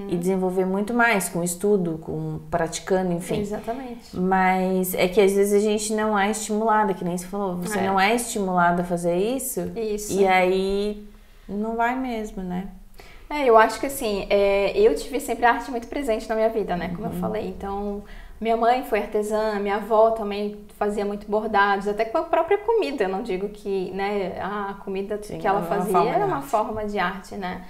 e desenvolver muito mais, com estudo, com praticando, enfim. Exatamente. Mas é que às vezes a gente não é estimulada, que nem você falou, você não é estimulada a fazer isso. Isso. E aí não vai mesmo, né? Eu acho que assim, eu tive sempre a arte muito presente na minha vida, né? Como eu falei. Então, minha mãe foi artesã, minha avó também fazia muito bordados, até com a própria comida. Eu não digo que, né, a comida que ela fazia era uma forma de arte, né?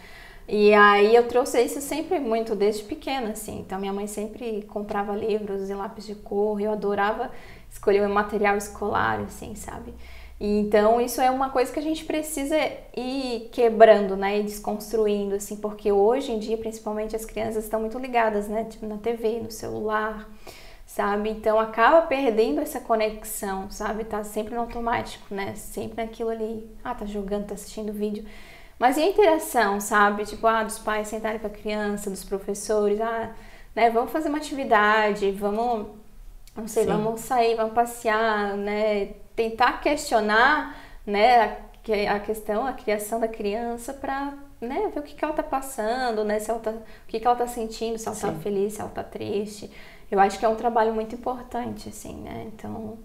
E aí eu trouxe isso sempre muito desde pequena, assim. Então, minha mãe sempre comprava livros e lápis de cor. Eu adorava escolher um material escolar, assim, sabe? Então, isso é uma coisa que a gente precisa ir quebrando, né, e desconstruindo, assim, porque hoje em dia, principalmente, as crianças estão muito ligadas, né, tipo, na TV, no celular, sabe? Então, acaba perdendo essa conexão, sabe? Tá sempre no automático, né? Sempre naquilo ali, tá jogando, tá assistindo vídeo. Mas e a interação, sabe? Tipo, dos pais sentarem com a criança, dos professores, né, vamos fazer uma atividade, vamos, não sei, vamos sair, vamos passear, né? Tentar questionar, né, a questão, a criação da criança para, né, ver o que ela tá passando, né, se ela o que ela tá sentindo, se ela tá feliz, se ela tá triste. Eu acho que é um trabalho muito importante, assim, né? Então,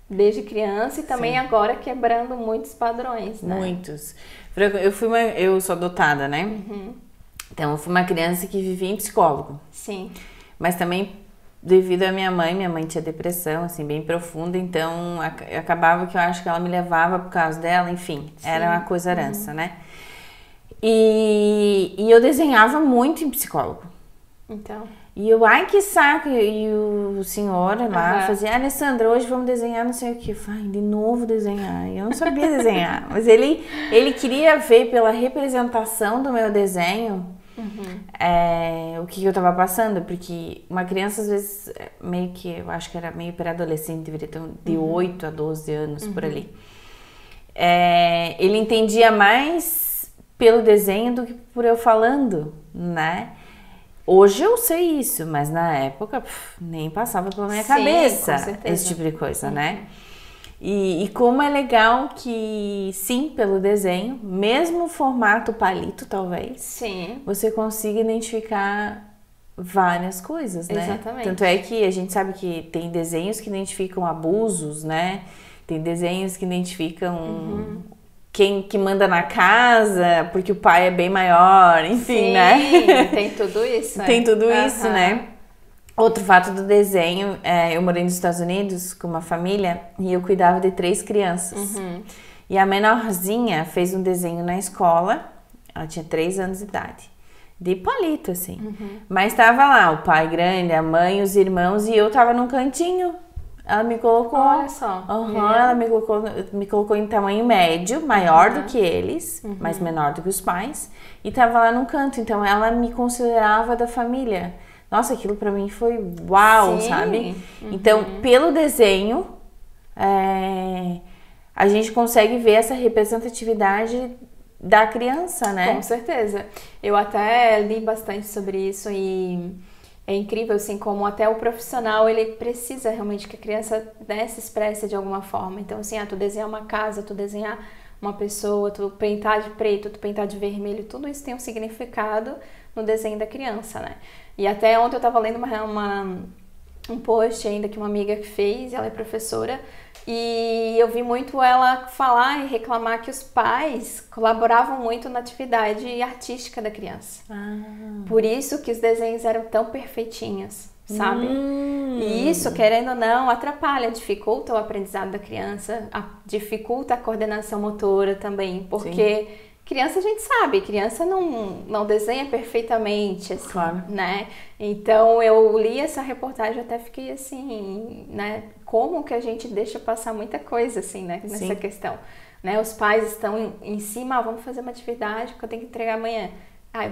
desde criança e também agora quebrando muitos padrões, né? Muitos. Eu sou adotada, né? Então, eu fui uma criança que vivia em psicólogo. Sim. Mas também devido à minha mãe tinha depressão, assim, bem profunda, então acabava que eu acho que ela me levava por causa dela, enfim, era uma coisa herança, né? E eu desenhava muito em psicólogo. Então... E eu, que saco, e o senhor lá fazia, Alessandra, hoje vamos desenhar não sei o que. Ai, de novo desenhar. Eu não sabia desenhar, mas ele queria ver pela representação do meu desenho o que eu tava passando, porque uma criança às vezes meio que, eu acho que era meio pré-adolescente, deveria ter de 8 a 12 anos por ali. Ele entendia mais pelo desenho do que por eu falando, né? Hoje eu sei isso, mas na época nem passava pela minha cabeça esse tipo de coisa, né? E como é legal que, sim, pelo desenho, mesmo o formato palito, talvez, você consiga identificar várias coisas, né? Exatamente. Tanto é que a gente sabe que tem desenhos que identificam abusos, né? Tem desenhos que identificam quem que manda na casa, porque o pai é bem maior, enfim, né? Tem tudo isso. Tem tudo isso, né? Outro fato do desenho, eu morei nos Estados Unidos com uma família e eu cuidava de 3 crianças. E a menorzinha fez um desenho na escola, ela tinha 3 anos de idade, de palito, assim. Mas tava lá o pai grande, a mãe, os irmãos e eu tava num cantinho. Ela me colocou, olha só. Ela me colocou em tamanho médio, maior do que eles, mas menor do que os pais, e tava lá num canto, então ela me considerava da família. Nossa, aquilo pra mim foi uau, sabe? Então, pelo desenho, a gente consegue ver essa representatividade da criança, né? Com certeza. Eu até li bastante sobre isso e é incrível, assim, como até o profissional, ele precisa realmente que a criança, né, se expresse de alguma forma. Então, assim, tu desenhar uma casa, tu desenhar uma pessoa, tu pintar de preto, tu pintar de vermelho, tudo isso tem um significado no desenho da criança, né? E até ontem eu tava lendo um post ainda que uma amiga fez, ela é professora, e eu vi muito ela falar e reclamar que os pais colaboravam muito na atividade artística da criança. Por isso que os desenhos eram tão perfeitinhos, sabe? E isso, querendo ou não, atrapalha, dificulta o aprendizado da criança, dificulta a coordenação motora também, porque criança a gente sabe, criança não desenha perfeitamente, assim, claro, né? Então eu li essa reportagem e até fiquei assim, né? Como que a gente deixa passar muita coisa, assim, né? Nessa questão, né? Os pais estão em cima, vamos fazer uma atividade que eu tenho que entregar amanhã.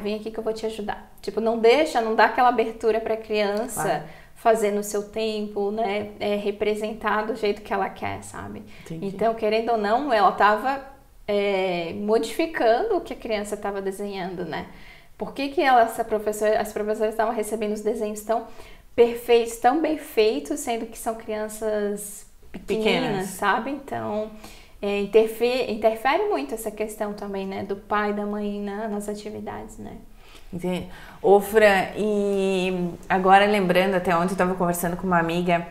Vem aqui que eu vou te ajudar. Tipo, não dá aquela abertura para a criança fazer no seu tempo, né? Representar do jeito que ela quer, sabe? Entendi. Então, querendo ou não, ela estava modificando o que a criança estava desenhando, né? Por que as professoras estavam recebendo os desenhos tão perfeitos, tão bem feitos, sendo que são crianças pequenas, sabe? Então, interfere muito essa questão também, né? Do pai e da mãe nas atividades, né? Entendi. Ô, Fran, e agora lembrando, até ontem eu estava conversando com uma amiga,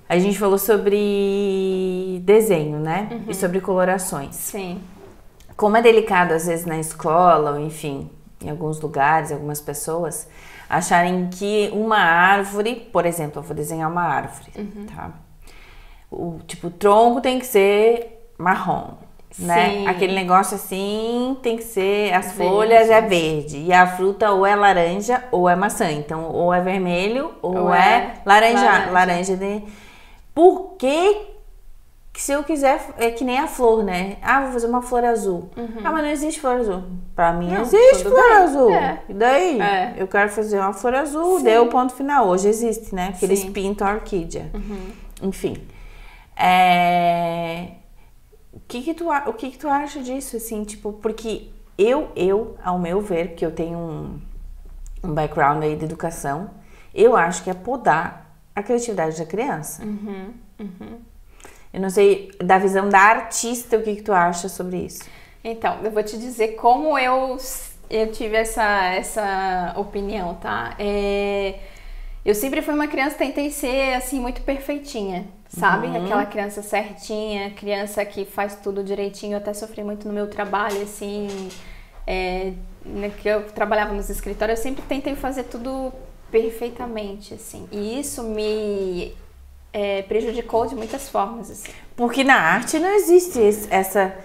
a gente falou sobre desenho, né? E sobre colorações. Sim. Como é delicado, às vezes, na escola, ou enfim, em alguns lugares, algumas pessoas, acharem que uma árvore, por exemplo, eu vou desenhar uma árvore, tá? O tronco tem que ser marrom, né? Aquele negócio assim tem que ser, as folhas é verde, e a fruta ou é laranja ou é maçã, então ou é vermelho ou é laranja. Por que se eu quiser, é que nem a flor, né? Vou fazer uma flor azul. Mas não existe flor azul. Pra mim não existe flor azul. E daí? Eu quero fazer uma flor azul, deu o ponto final. Hoje existe, né? Porque eles pintam a orquídea. Enfim. O que que tu acha disso, assim? Tipo, porque eu, ao meu ver, porque eu tenho um background aí de educação, eu acho que é podar a criatividade da criança. Eu não sei, da visão da artista, o que tu acha sobre isso? Então, eu vou te dizer como eu tive essa opinião, tá? Eu sempre fui uma criança, tentei ser, assim, muito perfeitinha, sabe? Aquela criança certinha, criança que faz tudo direitinho. Eu até sofri muito no meu trabalho, assim, que eu trabalhava nos escritórios, eu sempre tentei fazer tudo perfeitamente, assim. E isso me prejudicou de muitas formas, assim. Porque na arte não existe essa...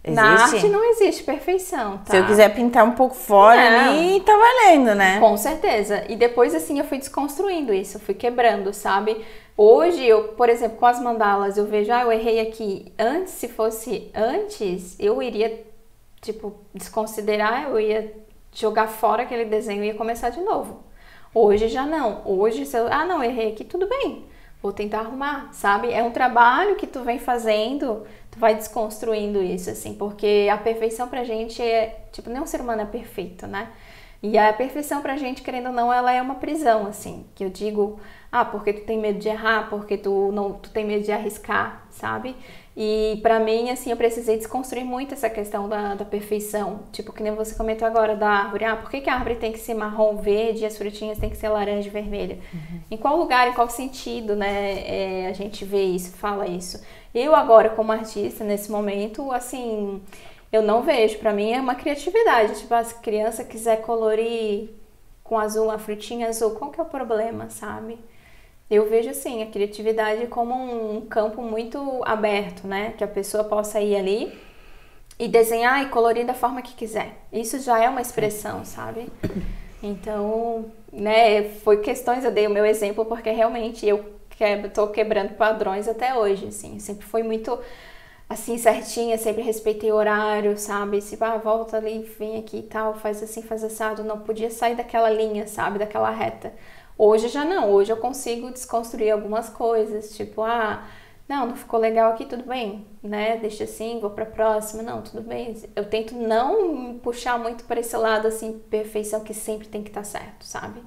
Na arte não existe perfeição, tá? Se eu quiser pintar um pouco fora ali, tá valendo, né? Com certeza. E depois, assim, eu fui desconstruindo isso, eu fui quebrando, sabe? Hoje, eu, por exemplo, com as mandalas, eu vejo, eu errei aqui. Antes, se fosse antes, eu iria, tipo, desconsiderar, eu ia jogar fora aquele desenho e ia começar de novo. Hoje já não. Hoje, se eu, não, errei aqui, tudo bem. Vou tentar arrumar, sabe? É um trabalho que tu vem fazendo, tu vai desconstruindo isso, assim, porque a perfeição pra gente tipo, nenhum ser humano é perfeito, né? E a perfeição pra gente, querendo ou não, ela é uma prisão, assim, que eu digo, porque tu tem medo de errar, porque tu tem medo de arriscar, sabe? E pra mim, assim, eu precisei desconstruir muito essa questão da perfeição. Tipo, que nem você comentou agora da árvore. Por que a árvore tem que ser marrom, verde e as frutinhas tem que ser laranja e vermelha? Em qual lugar, em qual sentido, né, a gente vê isso, fala isso? Eu agora, como artista, nesse momento, assim, eu não vejo. Pra mim é uma criatividade. Tipo, se a criança quiser colorir com azul, uma frutinha azul, qual que é o problema, sabe? Eu vejo, assim, a criatividade como um campo muito aberto, né? Que a pessoa possa ir ali e desenhar e colorir da forma que quiser. Isso já é uma expressão, sabe? Então, né, foi questões, eu dei o meu exemplo porque realmente eu tô quebrando padrões até hoje, assim. Sempre foi muito, assim, certinha, sempre respeitei o horário, sabe? Se volta ali, vem aqui e tal, faz assim, faz assado. Não podia sair daquela linha, sabe? Daquela reta. Hoje já não, hoje eu consigo desconstruir algumas coisas, tipo, não ficou legal aqui, tudo bem, né, deixa assim, vou pra próxima, não, tudo bem. Eu tento não me puxar muito para esse lado, assim, perfeição que sempre tem que estar certo, sabe?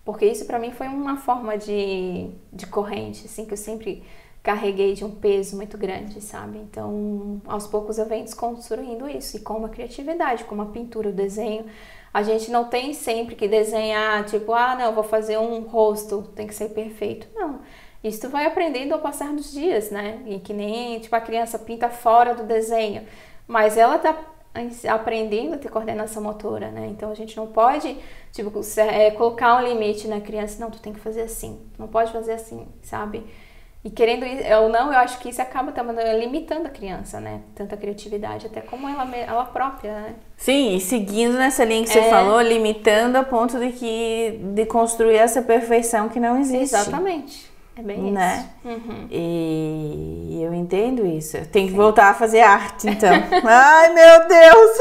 Porque isso pra mim foi uma forma de corrente, assim, que eu sempre carreguei de um peso muito grande, sabe? Então, aos poucos eu venho desconstruindo isso. E com a criatividade, com a pintura, o desenho, a gente não tem sempre que desenhar, tipo, não, eu vou fazer um rosto, tem que ser perfeito. Não. Isso tu vai aprendendo ao passar dos dias, né? E que nem, tipo, a criança pinta fora do desenho, mas ela tá aprendendo a ter coordenação motora, né? Então a gente não pode, tipo, colocar um limite na criança, não, tu tem que fazer assim, não pode fazer assim, sabe? E querendo ou não, eu acho que isso acaba também limitando a criança, né? Tanta criatividade, até como ela própria, né? Sim, e seguindo nessa linha que você falou, limitando a ponto de construir essa perfeição que não existe. Exatamente. É bem né? isso. Uhum. E eu entendo isso. Eu tenho que voltar a fazer arte, então. Ai, meu Deus!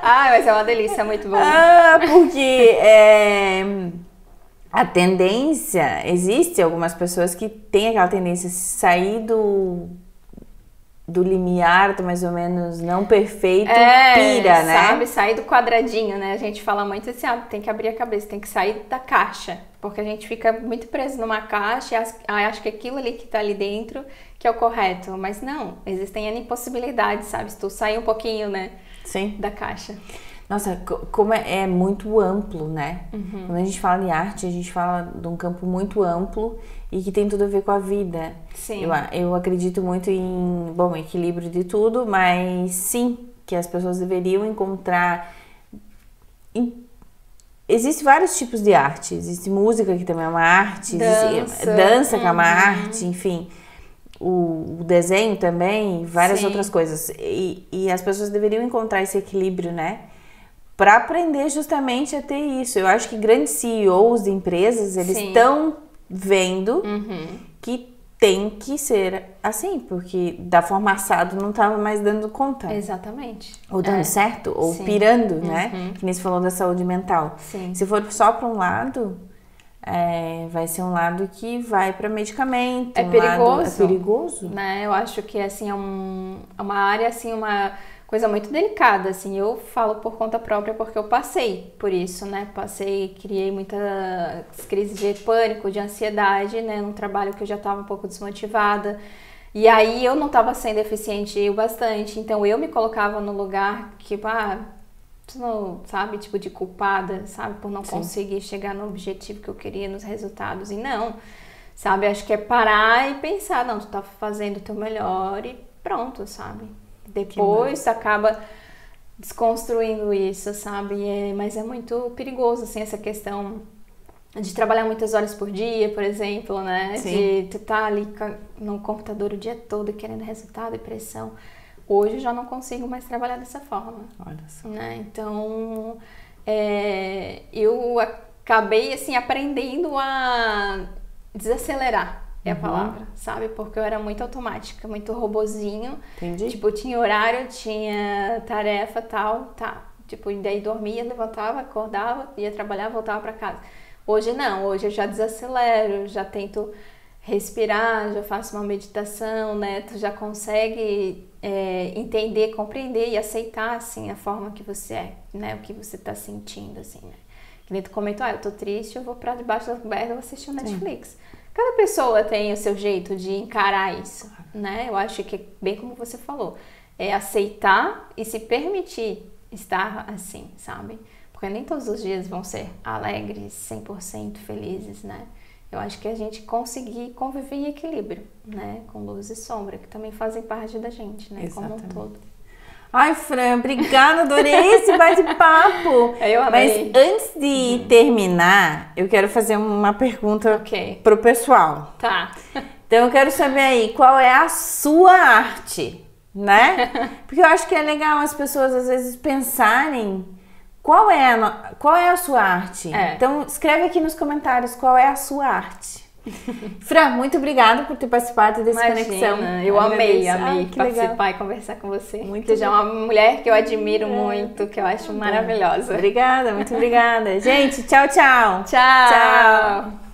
Mas é uma delícia, é muito bom. Porque a tendência, existe algumas pessoas que têm aquela tendência de sair do limiar, do mais ou menos não perfeito, pira, né? Sabe, sair do quadradinho, né? A gente fala muito assim, tem que abrir a cabeça, tem que sair da caixa. Porque a gente fica muito preso numa caixa e acha que aquilo ali que tá ali dentro que é o correto. Mas não, existem N possibilidades, sabe? Se tu sair um pouquinho, né? Sim. Da caixa. Nossa, como é muito amplo, né? Uhum. Quando a gente fala de arte, a gente fala de um campo muito amplo e que tem tudo a ver com a vida. Sim. Eu acredito muito em, equilíbrio de tudo, mas sim, que as pessoas deveriam encontrar... Existem vários tipos de arte. Existe música, que também é uma arte. Dança, que é uma arte, enfim. O desenho também, várias outras coisas. E as pessoas deveriam encontrar esse equilíbrio, né? Para aprender justamente a ter isso. Eu acho que grandes CEOs de empresas, eles estão vendo que tem que ser assim, porque da forma assado não estava mais dando conta. Exatamente. Ou dando certo, ou pirando, né? Que nem você falou da saúde mental. Sim. Se for só para um lado, vai ser um lado que vai para medicamento. É perigoso. É perigoso. Né? Eu acho que assim, é uma área, assim, uma coisa muito delicada, assim. Eu falo por conta própria porque eu passei por isso, né? Criei muitas crises de pânico, de ansiedade, né? Num trabalho que eu já estava um pouco desmotivada. E aí eu não estava sendo eficiente o bastante. Então eu me colocava no lugar que, sabe, tipo de culpada, sabe? Por não conseguir chegar no objetivo que eu queria, nos resultados. E não, sabe? Acho que é parar e pensar, não, tu tá fazendo o teu melhor e pronto, sabe? Depois acaba desconstruindo isso, sabe? Mas é muito perigoso, assim, essa questão de trabalhar muitas horas por dia, por exemplo, né? Sim. De tu tá ali no computador o dia todo querendo resultado e pressão. Hoje eu já não consigo mais trabalhar dessa forma. Olha só. Né? Então, eu acabei, assim, aprendendo a desacelerar. É a palavra, sabe? Porque eu era muito automática, muito robozinho. Entendi. Tipo, tinha horário, tinha tarefa, tal, tá. Tipo, e daí dormia, levantava, acordava, ia trabalhar, voltava pra casa. Hoje não, hoje eu já desacelero, já tento respirar, já faço uma meditação, né? Tu já consegue entender, compreender e aceitar, assim, a forma que você é, né? O que você tá sentindo, assim, né? Que nem tu comentou, eu tô triste, eu vou pra debaixo da coberta, eu vou assistir um Netflix. Cada pessoa tem o seu jeito de encarar isso, né? Eu acho que é bem como você falou, é aceitar e se permitir estar assim, sabe? Porque nem todos os dias vão ser alegres, 100% felizes, né? Eu acho que a gente conseguir conviver em equilíbrio, né? Com luz e sombra, que também fazem parte da gente, né? Exatamente. Como um todo. Ai, Fran, obrigada, adorei esse bate-papo. Eu amei. Mas antes de terminar, eu quero fazer uma pergunta pro pessoal. Tá. Então eu quero saber aí, qual é a sua arte, né? Porque eu acho que é legal as pessoas às vezes pensarem qual é a sua arte. Então escreve aqui nos comentários qual é a sua arte. Fran, muito obrigada por ter participado desse Conexão. Eu amei participar legal. E conversar com você. Você já é uma mulher que eu admiro muito, que eu acho maravilhosa. Obrigada, muito obrigada. Gente, tchau, tchau. Tchau.